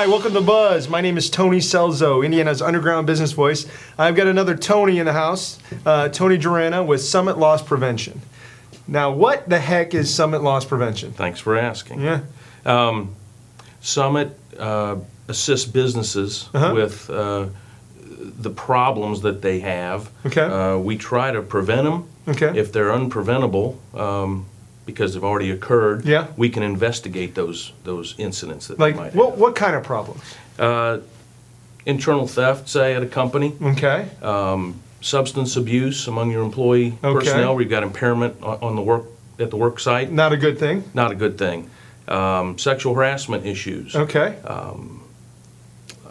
Hi, welcome to Buzz. My name is Tony Celzo, Indiana's underground business voice. I've got another Tony in the house, Tony Jarana with Summit Loss Prevention. Now, what the heck is Summit Loss Prevention? Thanks for asking. Yeah. Summit assists businesses with the problems that they have. Okay. We try to prevent them. Okay. If they're unpreventable, because they've already occurred, yeah, we can investigate those incidents that like they might have. What kind of problems? Internal theft, say, at a company. Okay. Substance abuse among your employee personnel. We've got impairment on at the work site. Not a good thing. Not a good thing. Sexual harassment issues. Okay.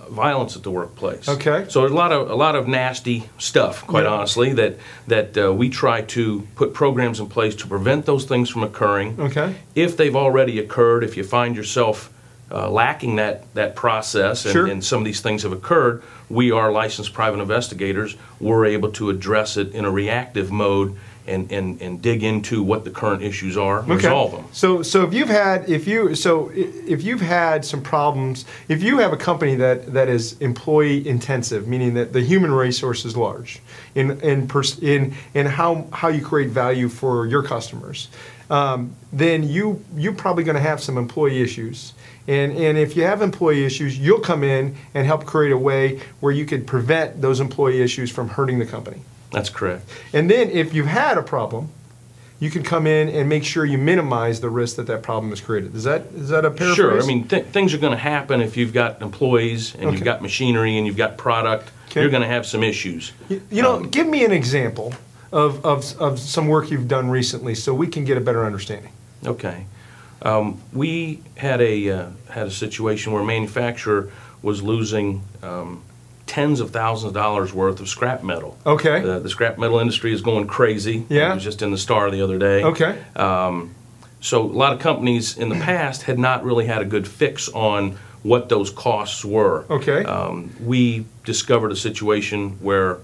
Violence at the workplace. Okay. So there's a lot of nasty stuff, quite honestly, that we try to put programs in place to prevent those things from occurring. Okay. If they've already occurred, if you find yourself lacking that process, and some of these things have occurred, we are licensed private investigators. We're able to address it in a reactive mode and dig into what the current issues are and resolve them. So if you've had some problems, if you have a company that is employee intensive, meaning that the human resource is large in how you create value for your customers, then you're probably going to have some employee issues. And if you have employee issues, you'll come in and help create a way where you could prevent those employee issues from hurting the company. That's correct. And then if you've had a problem, you can come in and make sure you minimize the risk that problem is created. Is that a paraphrase? Sure. I mean, things are going to happen if you've got employees and you've got machinery and you've got product. You're going to have some issues. You know, give me an example of some work you've done recently so we can get a better understanding. Okay. We had a situation where a manufacturer was losing tens of thousands of dollars worth of scrap metal. Okay. The scrap metal industry is going crazy. Yeah. It was just in the Star the other day. Okay. So a lot of companies in the past had not really had a good fix on what those costs were. Okay. We discovered a situation where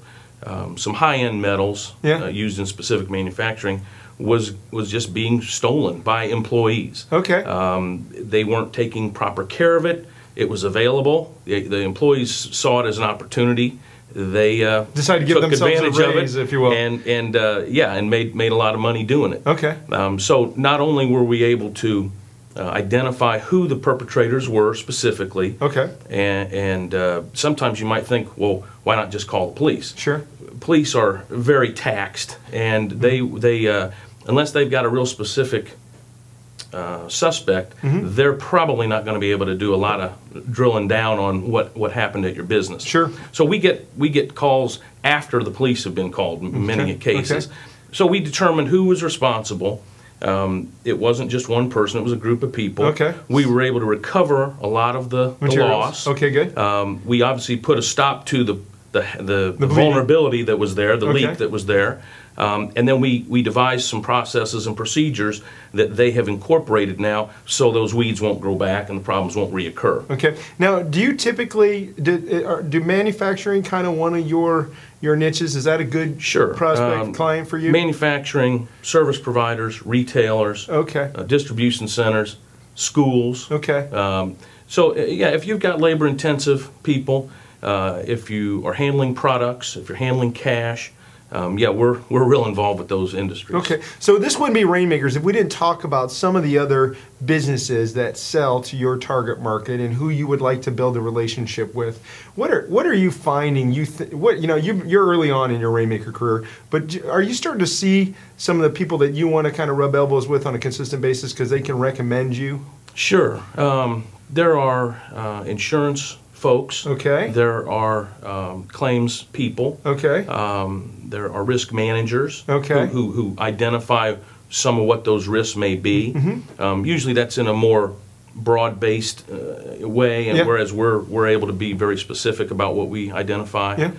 some high-end metals used in specific manufacturing was just being stolen by employees. Okay. They weren't taking proper care of it. It was available. The employees saw it as an opportunity. They decided to give themselves advantage a raise, of it, if you will, and made a lot of money doing it. Okay. So not only were we able to identify who the perpetrators were specifically. Okay. And sometimes you might think, well, why not just call the police? Sure. Police are very taxed, and they unless they've got a real specific suspect, they're probably not going to be able to do a lot of drilling down on what happened at your business. Sure. So we get calls after the police have been called in many cases. Okay. So we determined who was responsible. It wasn't just one person; it was a group of people. Okay. We were able to recover a lot of the loss. Okay, good. We obviously put a stop to the vulnerability that was there, the leak that was there. And then we devised some processes and procedures that they have incorporated now, so those weeds won't grow back and the problems won't reoccur. Okay. Now, do you typically do manufacturing kind of one of your niches? Is that a good prospect client for you? Manufacturing, service providers, retailers, distribution centers, schools. Okay. So yeah, if you've got labor-intensive people, if you are handling products, if you're handling cash. We're real involved with those industries. Okay, so this wouldn't be Rainmakers if we didn't talk about some of the other businesses that sell to your target market and who you would like to build a relationship with. What are you finding? You're early on in your Rainmaker career, but are you starting to see some of the people that you want to kind of rub elbows with on a consistent basis because they can recommend you? Sure. There are insurance folks. Okay. There are claims people. Okay. There are risk managers. Okay. Who identify some of what those risks may be. Usually that's in a more broad-based way, and whereas we're able to be very specific about what we identify.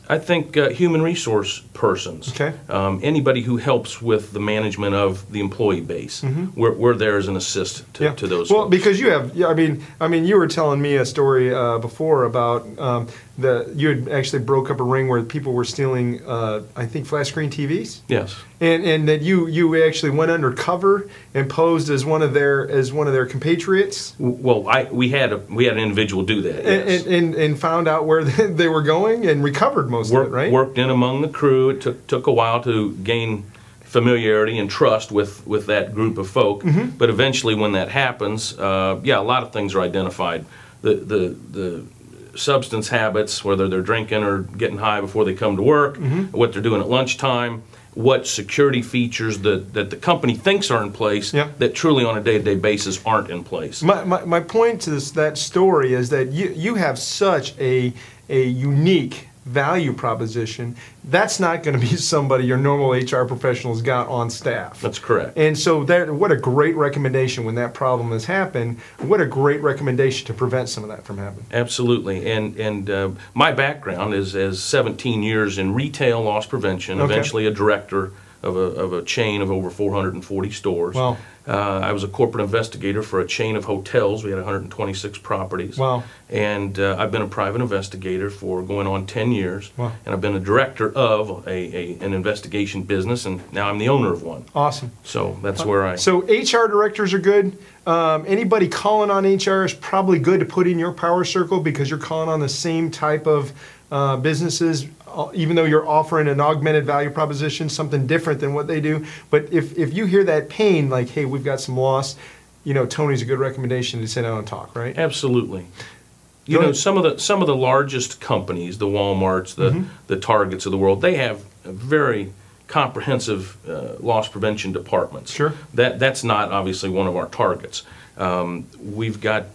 I think human resource persons. Okay. Anybody who helps with the management of the employee base. We're there as an assist to those Well, folks. because you have, I mean, you were telling me a story before about you had actually broke up a ring where people were stealing, I think, flat screen TVs. Yes. And that you actually went undercover and posed as one of their compatriots. Well, we had an individual do that. Yes. And found out where they were going and recovered most of it, right? Worked in among the crew. It took a while to gain familiarity and trust with that group of folk. But eventually, when that happens, a lot of things are identified. The substance habits, whether they're drinking or getting high before they come to work, what they're doing at lunchtime, what security features that the company thinks are in place that truly on a day-to-day basis aren't in place. My point to that story is that you have such a unique value proposition. That's not going to be somebody your normal HR professional's got on staff. That's correct. And so what a great recommendation when that problem has happened. What a great recommendation to prevent some of that from happening. Absolutely. And my background is 17 years in retail loss prevention, eventually a director of a chain of over 440 stores. Wow. I was a corporate investigator for a chain of hotels. We had 126 properties. Wow. And I've been a private investigator for going on 10 years. Wow. And I've been a director of an investigation business, and now I'm the owner of one. Awesome. So that's where I... So HR directors are good. Anybody calling on HR is probably good to put in your power circle because you're calling on the same type of businesses, even though you're offering an augmented value proposition, something different than what they do. But if you hear that pain, like, hey, we've got some loss, Tony's a good recommendation to sit down and talk, right? Absolutely. Some of the largest companies, the Walmarts, the Targets of the world, they have a very comprehensive loss prevention departments. Sure. That's not obviously one of our targets. We've got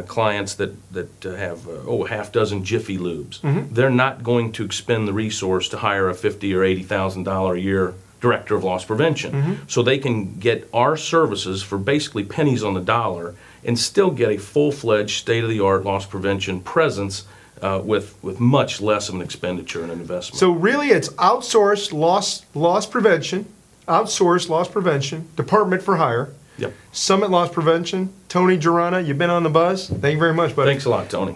clients that have half dozen Jiffy Lubes. They're not going to expend the resource to hire a $50,000 or $80,000 a year director of loss prevention. So they can get our services for basically pennies on the dollar and still get a full-fledged, state-of-the-art loss prevention presence with much less of an expenditure and an investment. So really, it's outsourced loss prevention, department for hire. Yep. Summit Loss Prevention. Tony Jarana, you've been on the buzz. Thank you very much, buddy. Thanks a lot, Tony.